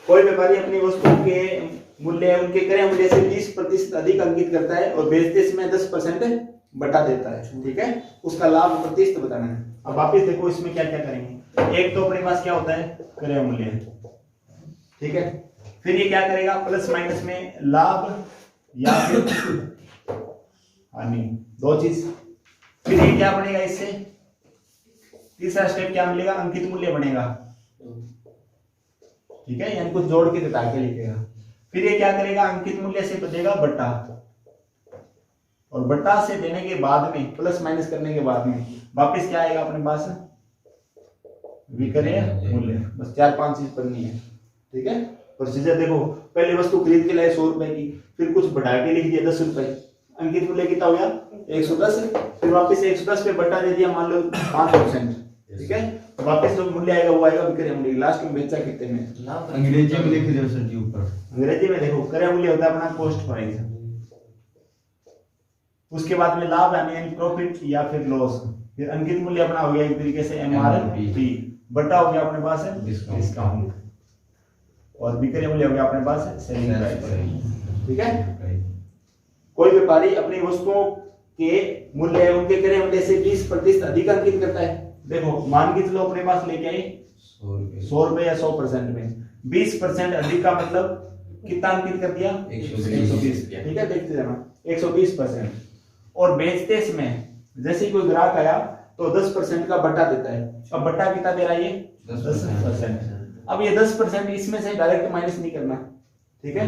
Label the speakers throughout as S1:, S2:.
S1: कोई व्यापारी अपनी वस्तु के मूल्य उनके क्रय मूल्य से 20% अधिक अंकित करता है और बेचते समय 10% बटा देता है, ठीक है, उसका लाभ प्रतिशत बताना है। अब वापिस देखो इसमें क्या क्या करेंगे। एक तो अपने पास क्या होता है, क्रय मूल्य, ठीक है, फिर ये क्या करेगा, प्लस माइनस में लाभ या फिर हानि, दो चीज। फिर ये क्या बनेगा, इससे तीसरा स्टेप क्या मिलेगा, अंकित मूल्य बनेगा, ठीक है, यानी कुछ जोड़ के घटा के लिखेगा। फिर ये क्या करेगा, अंकित मूल्य से देगा बट्टा, और बट्टा से देने के बाद में प्लस माइनस करने के बाद में वापस क्या आएगा अपने पास, विक्रय मूल्य। बस 4-5 चीज पढ़नी है, ठीक है। प्रोसीजर देखो, पहले वस्तु खरीद के लाए 100 रुपए की, फिर कुछ बढ़ा के लिख दिया 10 रुपए, अंकित मूल्य कितना हो गया 110, फिर वापस 110 पे बट्टा दे दिया मान लो 5%, ठीक है, तो वापस जो मूल्य आएगा वो आएगा विक्रय मूल्य। लास्ट में बेचा कितने में,
S2: अंग्रेजी में लिख दो सर जी ऊपर।
S1: अंग्रेजी में देखो क्रय मूल्य होता है अपना कॉस्ट प्राइस, उसके बाद में लाभ यानी प्रॉफिट या फिर लॉस, फिर अंकित मूल्य अपना हो गया एक तरीके से एमआरपी, बटा हो गया अपने पास है डिस्काउंट, और विक्रय मूल्य हो गया अपने पास है सेलिंग प्राइस, ठीक है। कोई व्यापारी अपनी वस्तुओं के मूल्य उनके क्रय मूल्य से 20% अधिक अंकित करता है। देखो मान के चलो अपने पास लेके आए 100 रुपए या 100% में 20% अधिक का मतलब कितना अंकित कर दिया 120, ठीक है, देखते जाना 120%। और बेचते समय जैसे कोई ग्राहक आया तो 10% का बट्टा देता है। अब बट्टा कितना दे रहा है, ये 10%। अब ये 10% इसमें से डायरेक्ट माइनस नहीं करना, ठीक है,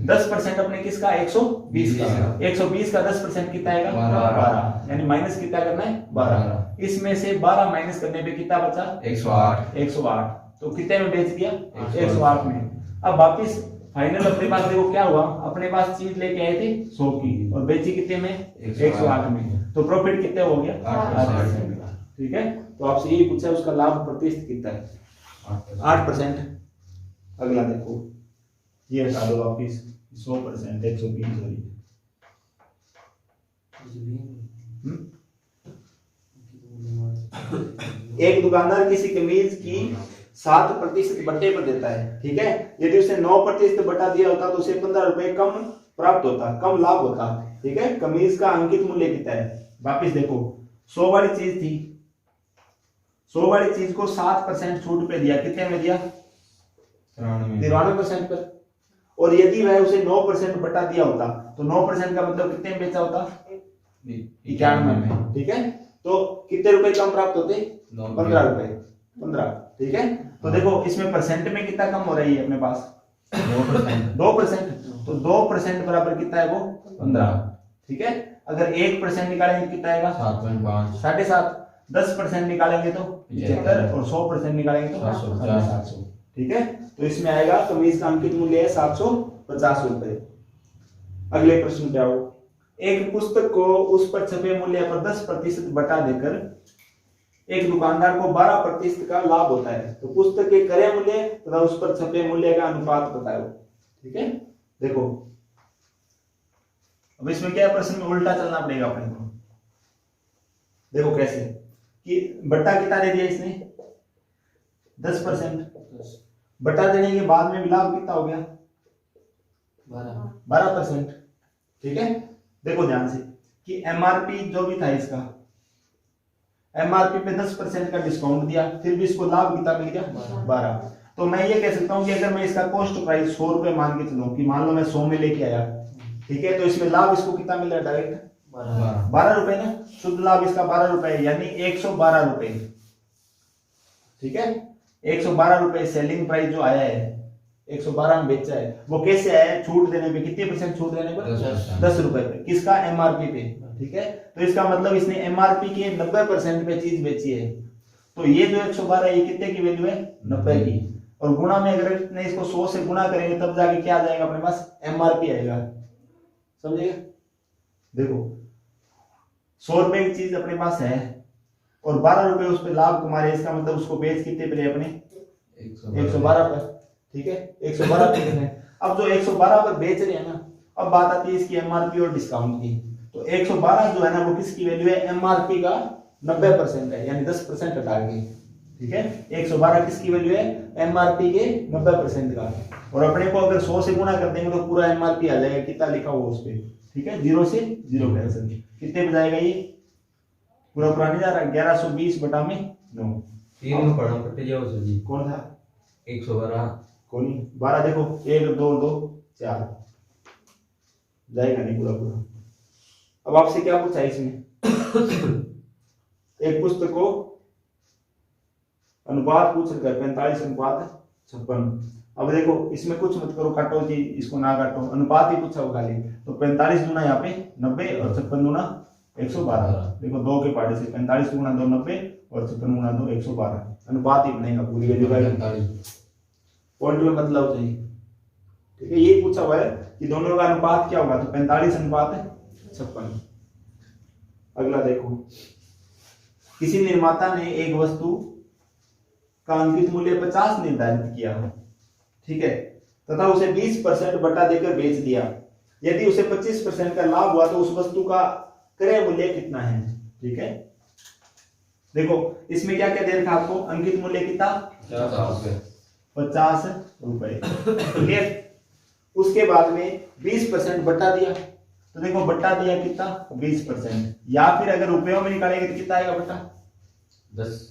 S1: 10% अपने किसका 120 का, 120 का 10% कितना आएगा 12, यानी माइनस कितना करना है 12। इसमें से 12 माइनस करने पे कितना बचा 108, तो कितने में बेच दिया 108 में। अब वापिस फाइनल अपने पास देखो क्या हुआ, अपने पास चीज लेके आए थे 100 की और बेची कितने में 108 में, तो प्रॉफिट कितने हो गया 8%, ठीक है। तो आपसे यही पूछा उसका लाभ प्रतिशत कितना है 8%। अगला देखो ये हटा दो वापिस 100%, 120 सॉरी, एक दुकानदार किसी कमीज की 7% बट्टे पर देता है, ठीक है। यदि उसे 9% बट्टा दिया होता तो उसे 15 रुपए कम प्राप्त होता, कम लाभ होता, ठीक है। कमीज का अंकित मूल्य कितना है, वापिस देखो 100 वाली चीज थी, 100 वाली चीज को 7% छूट पे दिया, कितने में दिया 93% पर। और यदि वह उसे 9% बट्टा दिया होता तो 9% का मतलब कितने में बेचा होता 91 में, ठीक है। तो कितने रुपए कम प्राप्त होते 15 रुपए, 15, ठीक है। तो देखो इसमें परसेंट में कितना कम हो रही है अपने पास 2%, तो 2% बराबर कितना है वो 15, ठीक है। अगर 1% निकालेंगे कितना आएगा 7.5, 7.5, 10% निकालेंगे तो 75 और 100% निकालेंगे तो 750, ठीक है। तो इसमें आएगा कमीज का अंकित मूल्य है 750 रुपए। अगले प्रश्न पे आओ। एक पुस्तक को उस पर छपे मूल्य पर 10% बटा देकर एक दुकानदार को 12% का लाभ होता है, तो पुस्तक के क्रय मूल्य तथा उस पर छपे मूल्य का अनुपात बताओ, ठीक है। देखो अब इसमें क्या है, प्रश्न में उल्टा चलना पड़ेगा अपने को। देखो कैसे कि बट्टा कितना दे दिया इसने 10%, बटा देने के बाद में लाभ कितना हो गया 12%, ठीक है। देखो ध्यान से कि एमआरपी जो भी था इसका, एमआरपी पे 10% का डिस्काउंट दिया, फिर भी इसको लाभ कितना मिल गया 12। तो मैं ये कह सकता हूं कि अगर मैं इसका कॉस्ट प्राइस 100 रुपए मान के चलूं कि मान लो मैं 100 में लेके आया, ठीक है, तो इसमें लाभ इसको कितना मिल रहा है डायरेक्ट 12 रुपए ना, शुद्ध लाभ इसका 12 रुपए यानी 112 रुपए, ठीक है। 112 रुपए सेलिंग प्राइस जो आया है 112 में बेचा है, वो कैसे आया है, छूट देने पे, कितने परसेंट छूट देने पर 10 रुपए पे, किसका एमआरपी पे, ठीक है। तो इसका मतलब इसने एमआरपी के 90% पे चीज बेची है, तो ये जो 112 है ये कितने की वैल्यू है 90 की, और गुणा में अगर इसने इसको 100 से गुणा करेंगे तब जाके क्या आ जाएगा अपने पास एमआरपी आएगा, समझिएगा। देखो 100 रुपए की चीज अपने पास है और 12 रुपए उस पर लाभ कमा रहे, इसका मतलब उसको बेच कितने पे अपने 112 पर, ठीक है, 112 पे है। अब जो 112 पर बेच रहे हैं ना, अब बात आती है इसकी एमआरपी और डिस्काउंट की। तो 112 जो है ना वो किसकी वैल्यू है, एमआरपी का 90% है, यानी 10% हटा के, ठीक है। 112 किसकी वैल्यू है? एमआरपी के 90% का। और अपने को अगर 100 से गुणा कर देंगे तो पूरा एमआरपी आ जाएगा, कितना लिखा हुआ उस पे, ठीक है। 0 से 0 कैंसिल, कितने में जाएगा ये? पूरा नहीं जा रहा, 1120 बटा में 9।
S2: 3 में पढ़ा कट जाओ सर जी।
S1: कौन था?
S2: 112
S1: कौन? 12 देखो, 1 2 2 4 जाएगा नहीं पूरा। अब आपसे क्या पूछा है इसमें? एक पुस्तक को अनुपात पूछ रखा है 45 अनुपात 56। अब देखो इसमें कुछ मत करो, काटो जी, इसको ना काटो, अनुपात ही पूछा होगा खाली। तो 45 गुना यहाँ पे 90 और 56 गुना 112। देखो 2 के पार्टे से 45 गुना 2 90 और 56 गुना 2 112, अनुपात ही बनेगा पूरी वैल्यू का। पॉइंट में मतलब चाहिए, ठीक है। ये पूछा हुआ है कि दोनों का अनुपात क्या होगा, तो 45 अनुपात 56। अगला देखो, किसी निर्माता ने एक वस्तु का अंकित मूल्य 50 निर्धारित किया, ठीक है, तथा उसे 20% बटा देकर बेच दिया। यदि उसे 25% का लाभ हुआ तो उस वस्तु का क्रय मूल्य कितना है, ठीक है। देखो इसमें क्या क्या दे रखा आपको, अंकित मूल्य कितना? 50 रुपए, ठीक है। उसके बाद में 20% बटा दिया, तो देखो बटा दिया कितना? 20%, या फिर अगर रुपयों में निकालेंगे तो कितना आएगा बटा?
S2: 10।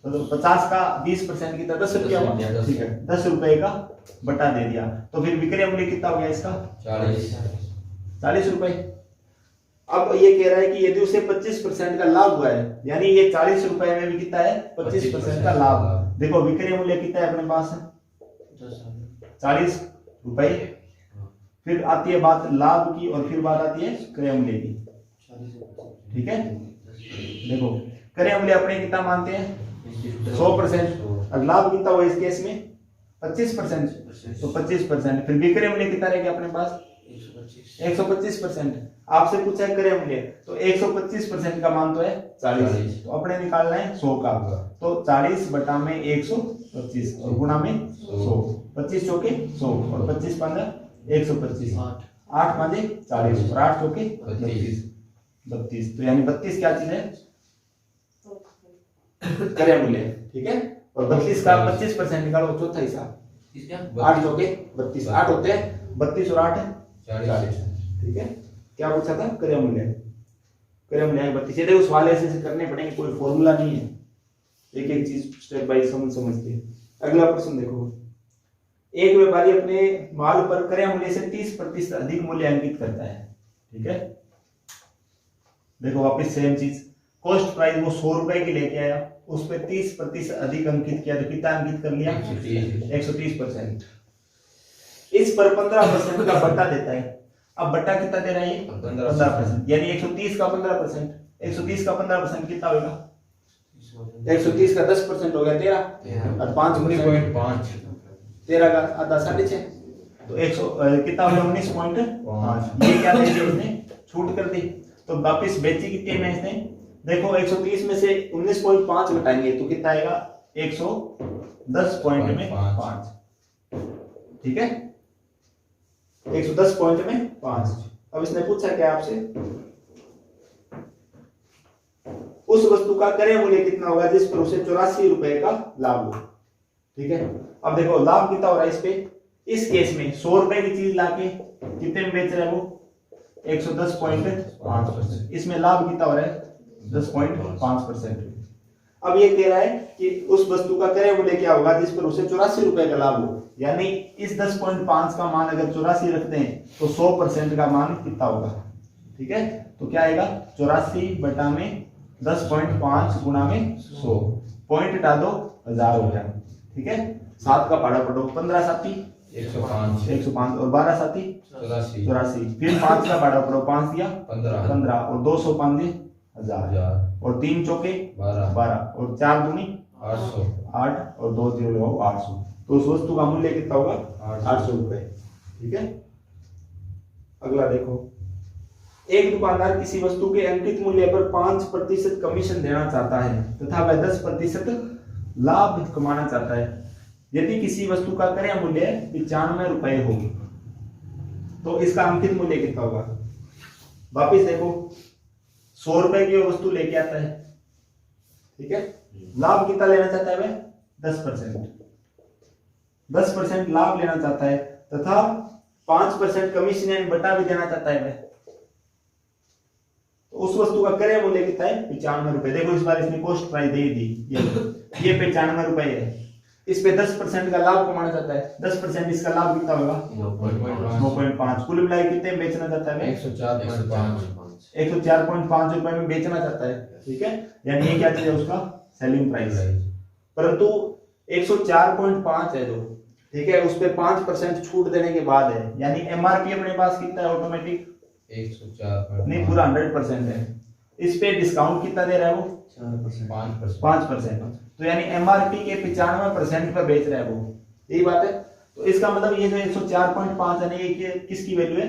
S1: तो 50 का 20% कितना? 10 रुपया हुआ, ठीक है। 10 रुपए का बटा दे दिया, तो फिर विक्रय मूल्य कितना हो गया इसका? 40 रुपए। अब ये कह रहा है कि यदि उसे 25% का लाभ हुआ है, यानी ये 40 रुपए में भी कितना है? 25% का लाभ। देखो विक्रय मूल्य कितना है अपने पास? 40 रुपए। फिर आती है बात लाभ की, और फिर बात आती है क्रय मूल्य की, ठीक है। देखो क्रय मूल्य अपने कितना मानते हैं? 100%। और लाभ कितना हुआ इस केस में? 25%, तो 25%। फिर विक्रय मूल्य कितना रहेगा अपने पास? 125%। आपसे पूछा है क्रय मूल्य, तो 125% का मान तो है 40, तो अपने निकालना है 100 का। तो 40 बटा में 125 और गुणा में 100, 25 चौके 100 और 25 पंद्रह 125, 8 पांचे 40 और 8 चौके 32। तो यानी 32 क्या चीज है? क्रय मूल्य, ठीक है। और 32 का 25% निकालो, चौथा हिसाब 8 चौके 32, 8 होते हैं 32 और 8 40, ठीक है। क्या पूछा था? क्रय मूल्य। क्रय मूल्य 32। ये देखो सवाल ऐसे करने पड़ेंगे, कोई फॉर्मूला नहीं है, एक एक चीज स्टेप बाय समझते। अगला प्रश्न देखो, एक व्यापारी अपने माल पर क्रय मूल्य से 30% अधिक मूल्य अंकित करता है, ठीक है। देखो वापस सेम चीज, कॉस्ट प्राइस वो 100 रुपए की लेके आया, उस पे 30% अधिक अंकित किया, तो कितना अंकित कर लिया? 130%। इस पर 15% का बट्टा देता है। अब बट्टा कितना दे रहा है? 15%, यानी 130 का 15%, 130 का 15% कितना होगा? 130 का 10% हो गया 13, और 5.5 13 का आधा 6.5, तो 100 कितना हो गया? 19.5। ये क्या दे दिया इसने? छूट कर दी। तो वापिस बेची कितने में इसने? देखो 130 में से 19.5 घटाएंगे तो कितना आएगा? 110 पॉइंट में 5, ठीक है। 110 पॉइंट में 5। अब इसने पूछा क्या आपसे? उस वस्तु का क्रय मूल्य कितना होगा जिस पर उसे 84 रुपए का लाभ हो, ठीक है। अब देखो लाभ कितना हो रहा है इस पे? इस केस में 100 रुपए की चीज लाके कितने में बेच रहा है वो? 110.5%। इसमें लाभ कितना हो रहा है? 10.5%। अब ये कह रहा है कि उस वस्तु का क्रय मूल्य क्या होगा जिस पर उसे 84 रुपए का लाभ हो, यानी इस 10.5 का मान अगर 84 रखते हैं तो 100% का मान कितना होगा, ठीक है। तो क्या आएगा? 84 बटा में 10.5 गुणा में 100, पॉइंट हटा दो 1000 हो गया, ठीक है। 7 का पढ़ा पढ़ो, 15 साथी 105 और 12 साथी 84, फिर 5 का पढ़ा पढ़ो, 5 दिया 15 और 205 दिए 1000 और 3 चौके 12 और 4 दूनी 8 और 2 0 लगाओ 800। तो उस वस्तु का मूल्य कितना होगा? 800 रुपए, ठीक है। अगला देखो, एक दुकानदार किसी वस्तु के अंकित मूल्य पर 5% कमीशन देना चाहता है तथा वह 10% लाभ कमाना चाहता है। यदि किसी वस्तु का क्रय मूल्य 95 रुपए हो तो इसका अंकित मूल्य कितना होगा? वापिस देखो 100 रुपए की वस्तु लेके आता है, ठीक है, लाभ कितना लेना चाहता है वह 10%। 10% लाभ लेना चाहता है तथा 5% कमीशन यानी बटा भी देना चाहता है वह। तो उस वस्तु का क्रय मूल्य कितना है 95 रुपए। देखो इस बार इसने कॉस्ट प्राइस दे दी, ये 95 रुपए है। इस पे 10% का लाभ कमाना चाहता है, 10% इसका लाभ कितना होगा 9.5। कुल मिलाकर कितने में बेचना चाहता है 104.5 रुपए में बेचना चाहता है। ठीक है, यानी ये क्या चीज है उसका सेलिंग प्राइस। परंतु 104.5 है जो, ठीक है, उस पे 5% छूट देने के बाद है, यानी एमआरपी अपने पास कितना है ऑटोमेटिक
S2: 104
S1: नहीं पूरा 100% है। इस पे डिस्काउंट कितना दे रहा है वो 5%। तो यानी एमआरपी के 95% पर बेच रहा है वो, यही बात है। तो इसका मतलब ये जो 104.5 है ना, ये किसकी वैल्यू है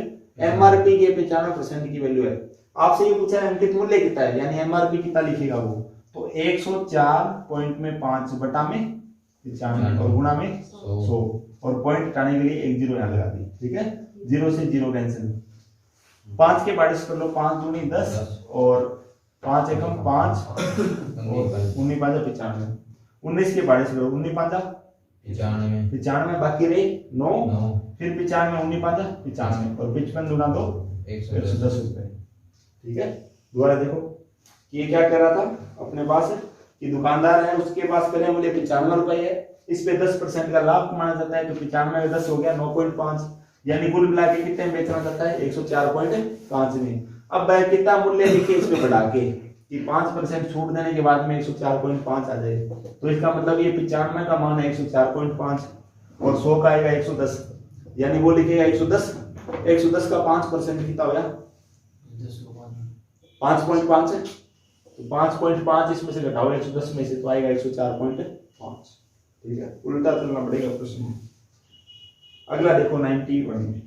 S1: एमआरपी के 95% की वैल्यू है। आपसे ये पूछा है अंकित मूल्य कितना है, यानी एमआरपी कितना लिखेगा वो, तो 104.5 बटा में 95 और गुणा में 100 और पॉइंट हटाने के लिए एक जीरो यहाँ लगा दी। ठीक है, जीरो से जीरो कैंसिल, 5 के बारिश कर लो, 5 दूनी 10 और 5 एकम 5 और 19 5 95, 19 के बारिश करो 19 5 95 बाकी रही 9 फिर 95 19 5 95 और 55 दूना 2 110 रुपए। ठीक है, दोबारा देखो कि ये क्या कर रहा था अपने पास कि दुकानदार है उसके पास क्रय मूल्य 95 रुपए है, इस पे 10% का लाभ कमाना चाहता है, तो 95 में 10 हो गया 9.5, यानी कुल मिला के कितने में बेचना चाहता है 104.5 में। अब वह कितना मूल्य लिखे इस पे बढ़ा के कि 5% छूट देने के बाद में 104.5 आ जाए, तो इसका मतलब ये 95 का मान है 104.5 और 100 का आएगा 110, यानी वो लिखेगा 110 का 5% कितना होगा 5.5 है, तो 5.5 इसमें से घटाओ 110 में से तो आएगा 104.5। ठीक है, उल्टा चलना पड़ेगा प्रश्न। अगला देखो 91,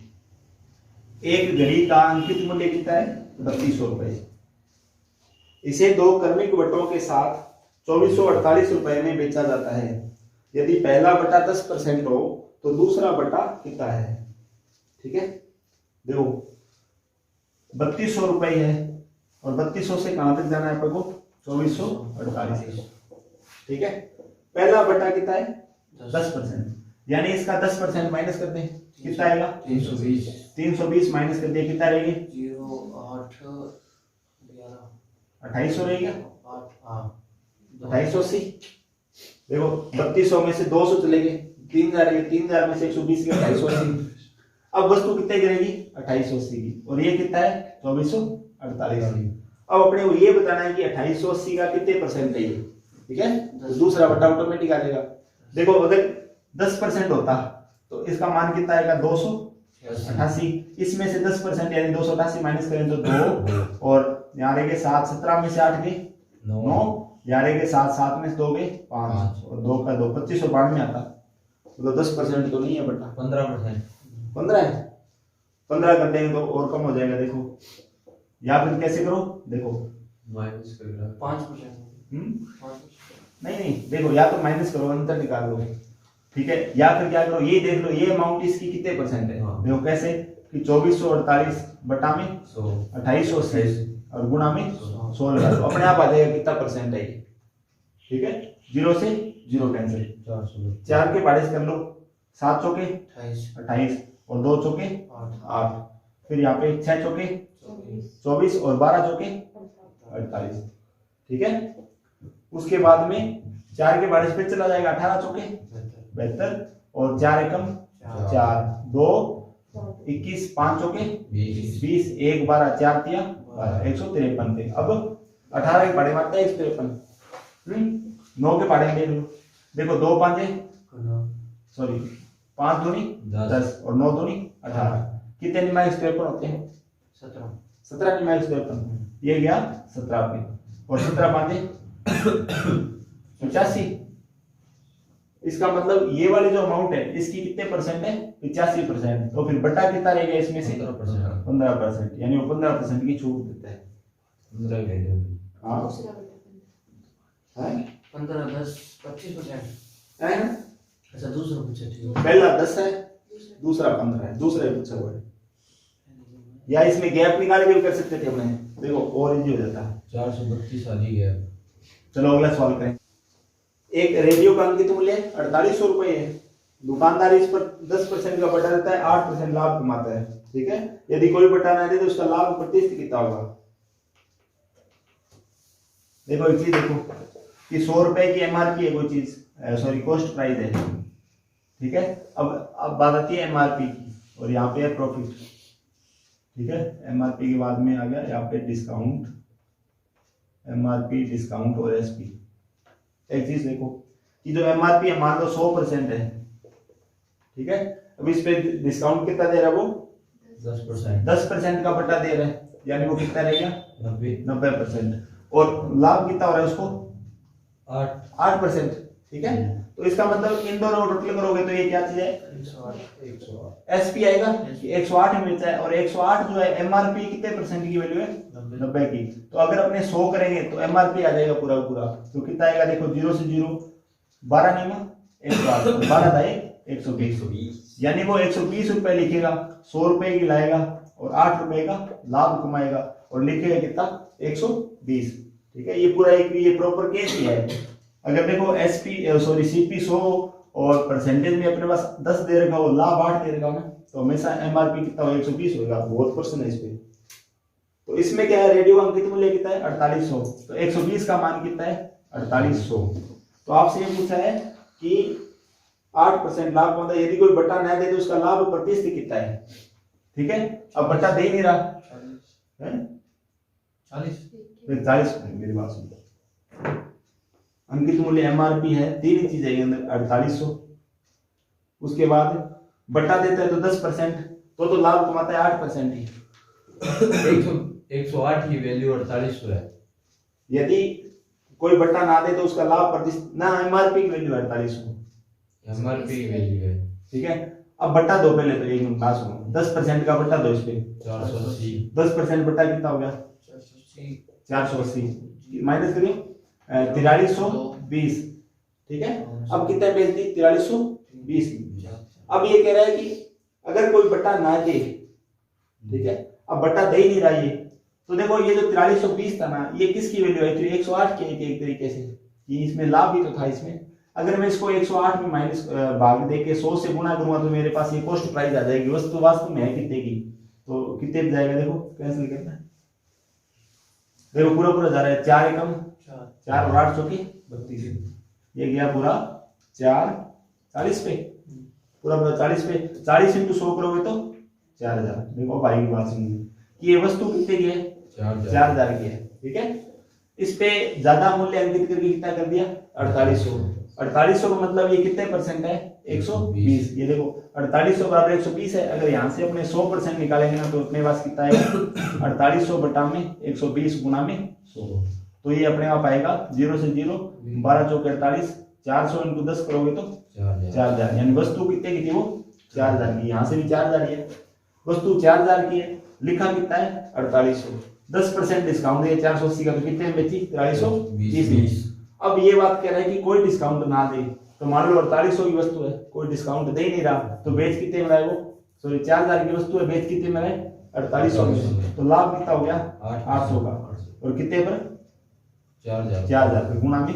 S1: एक घड़ी का अंकित मूल्य कितना है 3200 रुपए। इसे 2 क्रमिक बटों के साथ 2448 रुपए में बेचा जाता है। यदि पहला बटा 10% हो तो दूसरा बटा कितना है। ठीक है, देखो 3200 रुपए है और 3200 से कहां तक जाना है अपन को 2448। ठीक है, पहला बटा कितना है 10%, यानी इसका 10% माइनस कर दें कितना आएगा 320 माइनस कर दिया कितना रहेगी 2800 रहेगा 2880। देखो 3200 में से 200 चले गए 3000 रहेगा, 3000 में से 120 के 2880। अब वस्तु कितने की रहेगी 2880 की, और ये कितना है 2448। अब अपने को ये बताना है कि 2880 का कितने परसेंट है ये। ठीक है, तो दूसरा बटा ऑटोमेटिक आ जाएगा। देखो अगर 10% होता तो इसका मान कितना आएगा 288, इसमें से 10% यानी 288 माइनस करें तो 2 और यहाँ रहेंगे 7, 17 में से 8 गए 9, यहाँ रहेंगे 7, 7 में से 2 गए 5 और 2 का 2 2592 आता, तो 10% तो नहीं है बटा 15 है, 15 कर देंगे तो और कम हो जाएगा। देखो या फिर कैसे करो, देखो
S2: माइनस कर
S1: 5% नहीं देखो या तो माइनस करो अंतर निकाल लो। ठीक है, या फिर क्या करो ये देख लो ये अमाउंट इसकी कितने परसेंट है। देखो कैसे कि 2448 बटा में 2880 और गुणा में 100 लगा दो, अपने आप आ जाएगा कितना परसेंट है ये। ठीक है, 0 से 0 कैंसिल, 4 के बारिश कर लो, 7 चौके 28 और 2 चौके 8, फिर यहाँ पे 6 चौके 24 और 12 चौके 48। ठीक है, उसके बाद में 4 के बारिश पे चला जाएगा 18 चौके 72 और 4 एकम 4 2 21 5 चौके 20 1 12 4 तिया 153 थे। अब 18 के पाड़े मारता है 153, 9 के पाड़े में देख लो, देखो 2 5 सॉरी 5 दूनी 10 और 9 दूनी 18, कितने निमाई 153 होते हैं 17 निमाई 153, ये गया 17 पे और 17 5 85। इसका मतलब ये वाली जो अमाउंट है इसकी कितने परसेंट है 85%, तो फिर बटा कितना रहेगा इसमें से 15%, यानी वो 15% की छूट देता है।
S3: 15 10 25%
S1: है ना,
S3: अच्छा दूसरा पूछा ठीक
S1: पहला 10 है दूसरा 15 है, दूसरा पूछा हुआ है, या इसमें गैप निकाल के भी कर सकते थे अपने, देखो और इजी हो जाता है।
S2: 432 आ गया।
S1: चलो अगला सवाल करें। एक रेडियो का अंकित मूल्य 4800 रुपए है। दुकानदार इस पर 10% का बटा देता है, 8% लाभ कमाता है। ठीक है, यदि कोई बटा ना दे तो उसका लाभ प्रतिशत कितना होगा। देखो एक चीज देखो कि 100 रुपए की एमआरपी है कोई चीज, सॉरी कॉस्ट प्राइस है। ठीक है, अब बात आती है एमआरपी की, और यहाँ पे है प्रॉफिट। ठीक है, एमआरपी के बाद में आ गया यहाँ पे डिस्काउंट, एमआरपी डिस्काउंट और एसपी। एक चीज देखो कि जो एमआरपी है मान लो 100% है। ठीक है, अब इस पे डिस्काउंट कितना दे रहा है वो 10% का बटा दे रहा है, यानी वो कितना रहेगा 90%। और लाभ कितना हो रहा है उसको 8%। ठीक है, तो इसका मतलब इन दोनों को टोटल करोगे तो ये क्या चीज है
S3: 108
S1: एसपी आएगा, 108 मिलता है। और 108 जो है एमआरपी कितने परसेंट की वैल्यू है 90 की। तो अगर अपने 100 करेंगे तो एमआरपी आ जाएगा पूरा पूरा, तो कितना आएगा देखो 0 से 0 12 नहीं ना 108 12 था 120, यानी वो 120 रुपए लिखेगा, 100 रुपए की लाएगा और 8 रुपए का लाभ कमाएगा और लिखेगा कितना 120। ठीक है, ये पूरा एक ये प्रॉपर केस ही है। अगर देखो एसपी सॉरी सीपी 100 और परसेंटेज में अपने पास 10 दे रखा हो, लाभ 8 दे रखा हो ना, तो हमेशा एमआरपी कितना होगा 120 होगा। बहुत क्वेश्चन है इस पे। तो इसमें क्या है रेडियो अंकित मूल्य कितना है 4800, तो 120 का मान कितना है 4800। तो आपसे ये पूछा है कि 8% लाभ होता है, यदि कोई बटा ना दे तो उसका लाभ प्रतिशत कितना है। ठीक है, अब बटा दे ही नहीं रहा है 40, मेरी बात सुनो, अंकित मूल्य एमआरपी है, तीन ही चीजें अंदर 4800, उसके बाद बटा देता है तो 10%, तो लाभ कमाता है 8% ही।
S2: 108 की वैल्यू 4800 है।
S1: यदि कोई बट्टा ना दे तो उसका लाभ प्रतिशत ना एमआरपी की वैल्यू 4800
S2: एमआरपी की वैल्यू है।
S1: ठीक है, अब बट्टा दो पहले तो एक बात सुनो, 10% का बट्टा दो इस पे
S2: 480,
S1: 10% बट्टा कितना हो गया 480 माइनस करिए 4320। ठीक है, अब कितना बेच दी 4320। अब ये कह रहा है कि अगर कोई बट्टा ना दे, ठीक है, अब बट्टा दे ही नहीं रहा ये, तो देखो ये जो 4320 था ना, ये किसकी वैल्यू है 108 की एक तरीके से, ये इसमें लाभ भी तो था इसमें। अगर मैं इसको 108 में माइनस भाग दे के 100 से गुणा करूंगा तो मेरे पास ये कॉस्ट प्राइस आ जाएगी। वस्तु वास्तव में है कितने की, तो कितने जाएगा देखो कैंसिल करना है, देखो पूरा पूरा जा रहा है 4 एकम 4 और 8 चौकी 32, ये गया पूरा 4 40 पे, पूरा पूरा 40 पे 40 इंटू 100 करोगे तो 4000। देखो भाई की बात सुनिए कि ये वस्तु कितने की है 4000 की है। ठीक है, इस पे ज्यादा मूल्य अंकित करके कितना कर दिया 4800 का मतलब ये कितने परसेंट है 120। ये देखो 4800 बराबर 120 है। अगर यहाँ से अपने 100% निकालेंगे ना तो अपने पास कितना आएगा 4800 बटा में 120 गुना में 100, तो ये अपने आप आएगा 0 से 0 12 चौके 48, 400 इंटू 10 करोगे तो 4000, यानी वस्तु कितने की थी वो 4000 की। यहाँ से भी 4000 है, वस्तु 4000 की है, लिखा कितना है 4800, 10% डिस्काउंट है 480 का, तो कितने में बेची 4320। अब ये बात कह रहा है कि कोई डिस्काउंट ना दे, तो मान लो 4800 की वस्तु है, कोई डिस्काउंट दे ही नहीं रहा, तो बेच कितने में रहा है वो, सॉरी 4000 की वस्तु है, बेच कितने में रहा है 4800 में, तो लाभ कितना हो गया 800 का, और कितने पर 4000 पर गुणा में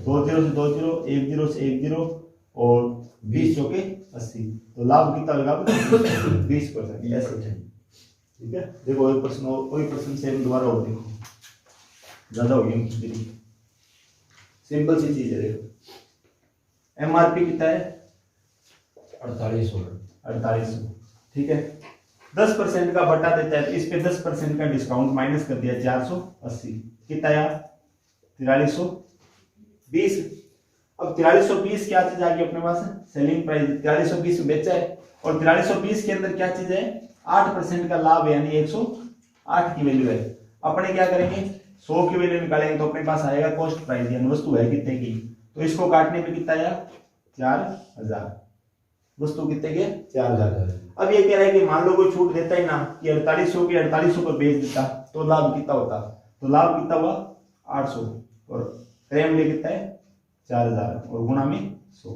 S1: 2 0 से 2 0 1 0 से 1 0 और 20 चौके 80, तो लाभ कितना होगा 20%। ऐसे ठीक है, देखो एक प्रश्न से दोबारा और देखो, ज्यादा हो गया, सिंपल सी चीज है। देखो एमआरपी कितना है 4800। ठीक है, 10% का बटा देता है, तो इस पे 10% का डिस्काउंट माइनस कर दिया 480, कितना आया 4320। अब 4320 क्या चीज आ गई अपने पास सेलिंग प्राइस, 4320 बेचा है, और 4320 के अंदर क्या चीज है 8% का लाभ है, यानी 108 की वैल्यू है। अपने क्या करेंगे 100 की वैल्यू निकालेंगे तो अपने पास आएगा कॉस्ट प्राइस, यानी वस्तु है कितने की, तो इसको काटने पे कितना आया 4000, वस्तु कितने के 4000। अब ये कह रहा है कि मान लो कोई छूट देता ही ना कि 4800 के 4800 पर बेच देता, तो लाभ कितना होता, तो लाभ कितना हुआ 800, और क्रय मूल्य कितना है 4000 और गुणा में 100,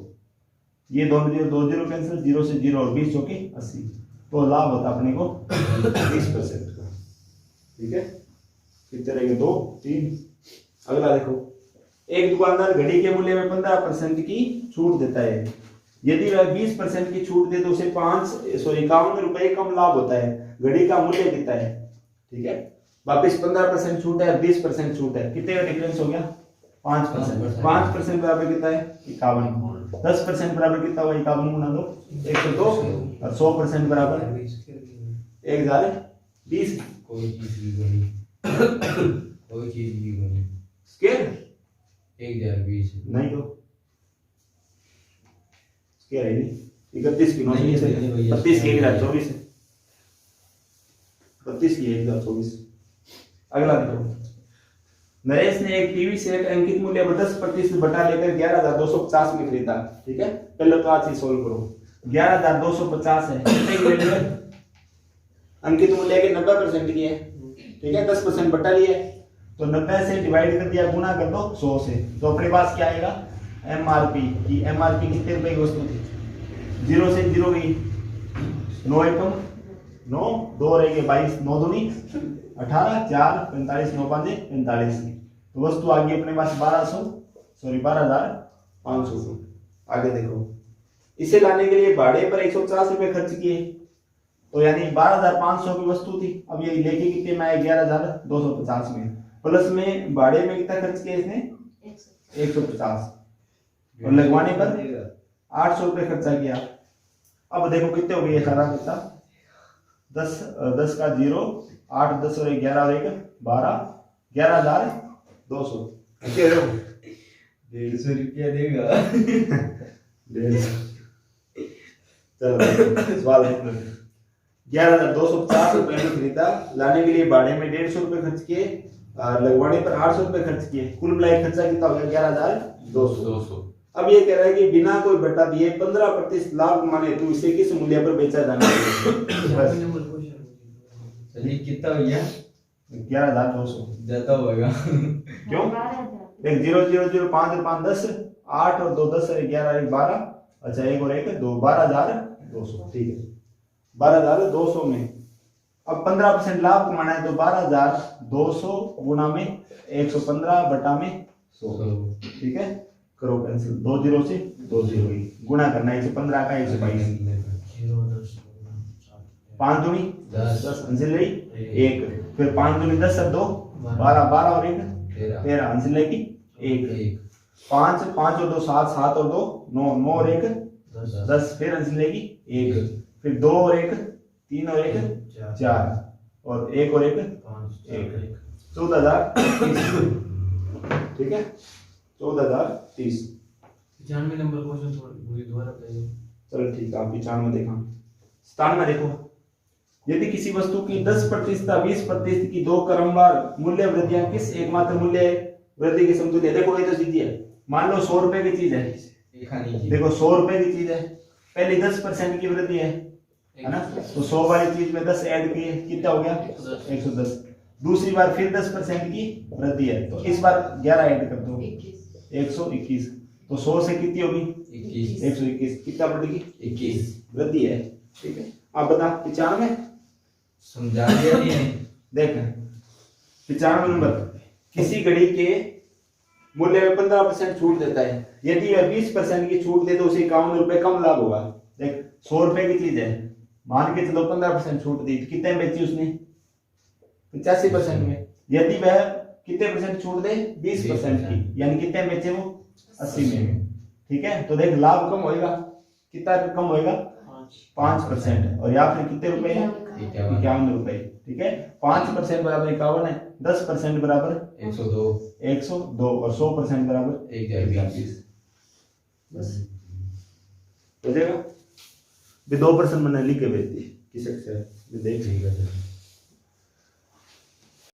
S1: ये 2 0 कैंसिल, 0 से 0 और 20 चौके 80, तो लाभ होता अपने को 20% का। ठीक है, कितने रहेंगे 2 3। अगला देखो एक दुकानदार घड़ी के मूल्य में 15% की छूट देता है। यदि वह 20% की छूट दे तो उसे 51 रुपए कम लाभ होता है। घड़ी का मूल्य कितना है? ठीक है, वापिस 15% छूट है, 20% छूट है, कितने का डिफरेंस हो गया? 5%। 5% बराबर कितना है? 51। 10% बराबर कितना हुआ? 51 गुना 2 102 और 100% बराबर 1020।
S2: कोई चीज की घड़ी कोई चीज की घड़ी
S1: स्केल
S2: 1020
S1: नहीं तो स्केल है नहीं। 31 की नोट
S2: नहीं,
S1: से
S2: नहीं भैया,
S1: 32 की 1024 है। 32 की 1024। अगला देखो, नरेश ने एक टीवी सेट अंकित मूल्य पर 10% बटा लेकर 11,250 में खरीदा। ठीक है, पहले तो आज ही सोल्व करो। 11,250 है, कितने की वैल्यू है? अंकित मूल्य के 90% की है। ठीक है, 10% बटा लिया है तो 90 से डिवाइड कर दिया, गुना कर दो 100 से, तो अपने पास क्या आएगा? एमआरपी की। एमआरपी कितने रुपए की वस्तु थी? 0 से 0 गई, 9 एकम 9, 2 रहेंगे 22, 9 दूनी 18, 4 45, 9 5 45। तो वस्तु आ गई अपने पास 12,500। आगे देखो, इसे लाने के लिए भाड़े पर 150 रुपए खर्च किए, तो यानी 12,500 की वस्तु थी। अब ये लेके कितने में आए? 11,250 में, प्लस में भाड़े में कितना खर्च किया इसने? 150, और लगवाने पर 800 रुपए खर्चा किया। अब देखो कितने हो गए सारा कितना? 10 का 0, 8 10 और 11 और 1 12, 11,200।
S2: 150 रुपया देगा
S1: 150। चलो सवाल 11,250 रुपए में खरीदा, लाने के लिए भाड़े में 150 रुपए खर्च किए, लगवाने पर 800 रुपए खर्च किए, कुल मिलाकर खर्चा कितना हो गया? 11,200। अब ये कह रहा है कि बिना कोई बटा दिए 15% लाभ कमाने तो इसे किस मूल्य पर बेचा जाना चाहिए?
S2: चलिए कितना हो गया?
S1: 11,200
S2: ज्यादा होगा
S1: क्यों? एक 0 0 0 5 और 5 10, 8 और 2 10 और 11 और 1 12, अच्छा 1 और 1 2, 12,200। ठीक है, 12,200 में अब 15% लाभ कमाना है तो 12,200 गुना में 115 बटा में 100। ठीक है, करो कैंसिल, 2 0 से 2 0 ही गुना करना है, 115 का 122, 5 दूनी 10 अंसिल रही 1, फिर 5 दूनी 10 और 2 12, 12 और 1 13 अंसिल रहेगी 1, 5 5 और 2 7, 7 और 2 9, 9 और 1 10, फिर अंसिल रहेगी 1, फिर 2 और 1 3 और 1 4 और 1 और 1 1, 14,030। ठीक है, 14,030।
S3: 95 नंबर क्वेश्चन थोड़ी दोबारा बताइए।
S1: चलो ठीक है, आप 95 देखा। 97 देखो, यदि किसी वस्तु की 10% या 20% की 2 क्रमवार मूल्य वृद्धियां किस एकमात्र मूल्य वृद्धि की समतुल्य? देखो ये तो सीधी है, मान लो 100 रुपए की चीज है, देखो 100 रुपए की चीज है, पहले 10% की वृद्धि है ना, तो 100 वाली चीज में 10 ऐड किए, कितना हो गया? 110। दूसरी बार फिर 10% की वृद्धि है, तो इस बार 11 ऐड कर दो, 121। तो 100 से कितनी होगी? 121। कितना बढ़ेगी?
S2: 21
S1: वृद्धि है। ठीक है, आप बता 95
S2: समझा दिया नहीं?
S1: देख 95 नंबर, किसी घड़ी के मूल्य में 15% छूट देता है, यदि वह 20% की छूट दे तो उसे 51 रुपए कम लाभ होगा। देख 100 रुपए की चीज है, मान के चलो 15% छूट दी, तो कितने में बेची उसने? 85% में। यदि वह कितने परसेंट छूट दे? 20% की, यानी कितने में बेचे वो? 80 में। ठीक है, तो देख लाभ कम होएगा, कितना कम होएगा? 5%, और यहाँ फिर कितने रुपए हैं? 51 रुपए। ठीक है, 5% बराबर 51 है, 10% बराबर 102 और 100% बराबर 120। बस हो जाएगा। 2% मैंने लिख के भेज दी किसी से, देख लीजिएगा।